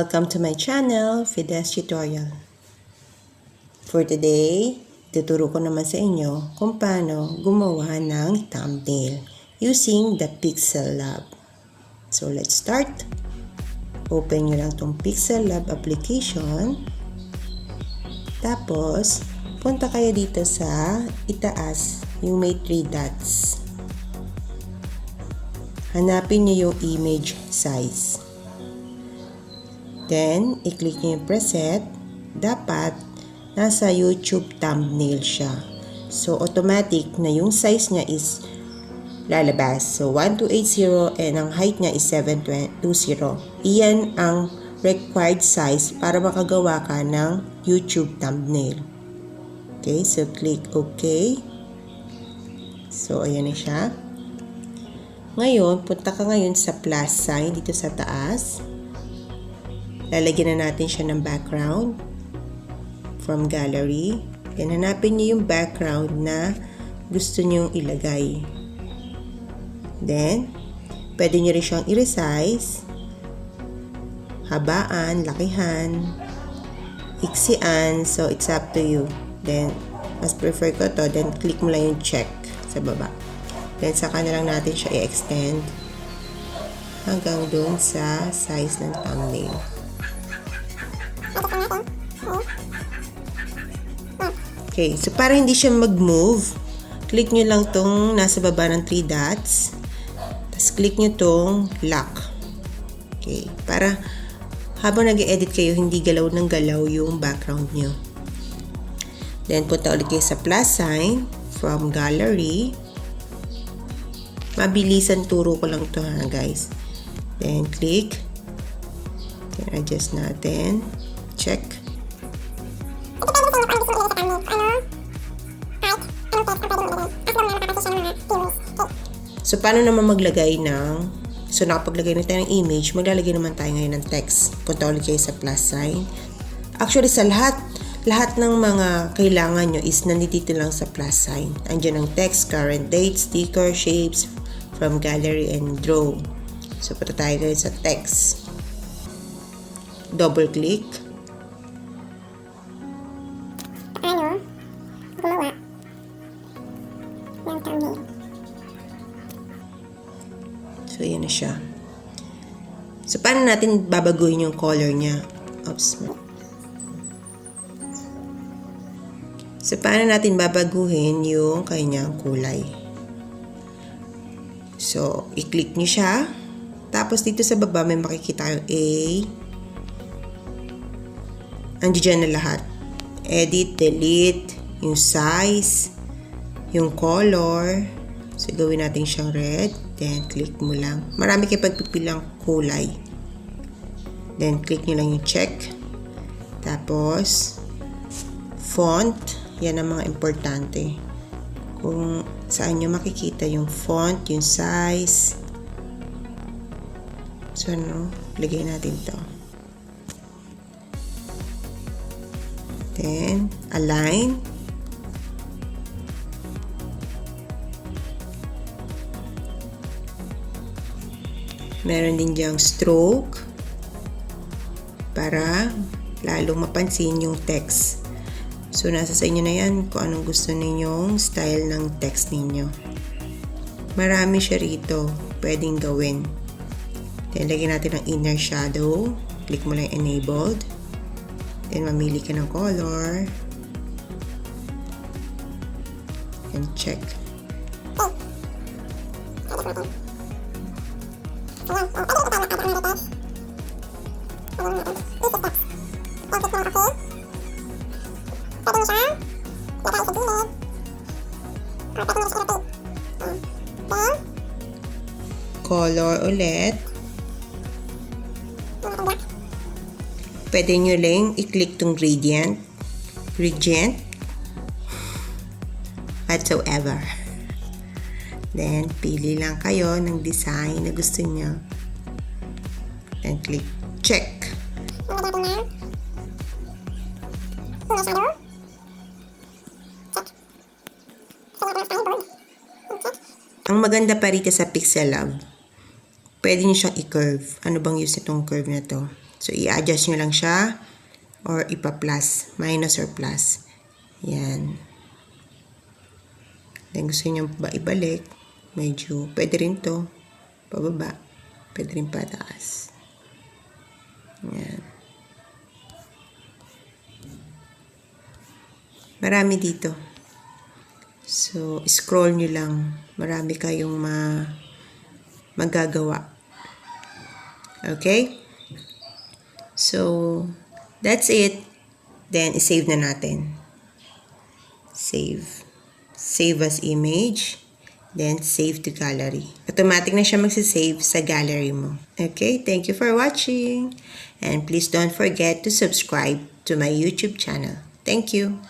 Welcome to my channel, Fides Tutorial. For today, tuturo ko naman sa inyo kung paano gumawa ng thumbnail using the PixelLab. So let's start. Open nyo lang tong PixelLab application. Tapos, punta kayo dito sa itaas, yung may 3 dots. Hanapin nyo yung image size. Then, i-click nyo yung preset. Dapat, nasa YouTube thumbnail siya. So, automatic na yung size niya is lalabas. So, 1280 and ang height niya is 720. Iyan ang required size para makagawa ka ng YouTube thumbnail. Okay, so click OK. So, ayan na siya. Ngayon, punta ka ngayon sa plus sign dito sa taas. Lalagyan na natin siya ng background from gallery. Then, hanapin niyo yung background na gusto niyong ilagay. Then, pwede niyo rin siyang i-resize, habaan, lakihan, iksian. So, it's up to you. Then, mas prefer ko to. Then, click mo lang yung check sa baba. Then, saka na lang natin siya i-extend hanggang doon sa size ng thumbnail. Okay, so para hindi siya mag-move, click nyo lang tong nasa baba ng 3 dots. Tapos click nyo tong lock. Okay, para habang nag-edit kayo, hindi galaw ng galaw yung background nyo. Then, punta ulit kayo sa plus sign from gallery. Mabilisan turo ko lang to ha, guys. Then, click. Then, adjust natin. Check. So, paano naman maglagay ng... So, nakapaglagay na tayo ng image, maglalagay naman tayo ngayon ng text. Punta ulit kayo sa plus sign. Actually, sa lahat ng mga kailangan nyo is nandito lang sa plus sign. Andiyan ang text, current date, sticker, shapes, from gallery, and draw. So, punta tayo ngayon sa text. Double click. Paano gumawa ng thumbnail? So, yan na siya. So, paano natin babaguhin yung color niya? Oops. So, paano natin babaguhin yung kanyang kulay? So, i-click nyo siya. Tapos, dito sa baba, may makikita yung A. Andiyan na lahat. Edit, delete, yung size, yung color. So, gawin natin siyang red. Then, click mo lang. Marami kayo pagpipilang kulay. Then, click nyo lang yung check. Tapos, font. Yan ang mga importante. Kung saan nyo makikita yung font, yung size. So, lagay natin to. Then, align. Meron din diyang stroke para lalong mapansin yung text. So, nasa sa inyo na yan kung anong gusto ninyong style ng text ninyo. Marami siya rito pwedeng gawin. Then, lagyan natin ang inner shadow. Click mo lang enabled. Then, mamili ka ng color. And check. Color ulit. Pwede nyo lang i-click tong gradient whatsoever. Then, pili lang kayo ng design na gusto nyo. And click check. Ang maganda pa rito sa PixelLab, pwede nyo siyang i-curve. Ano bang use itong curve na to? So, i-adjust nyo lang siya or ipa-plus, minus or plus. Yan. Then, gusto nyo ba ibalik? Medyo, pwede rin to. Pababa. Pwede rin pataas. Yan. Marami dito. So, scroll nyo lang. Marami kayong magagawa. Okay? So, that's it. Then, isave na natin. Save. Save as image. Then, save to gallery. Automatic na siya magsisave sa gallery mo. Okay? Thank you for watching. And please don't forget to subscribe to my YouTube channel. Thank you.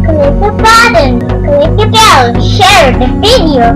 Click the button, click the bell, share the video.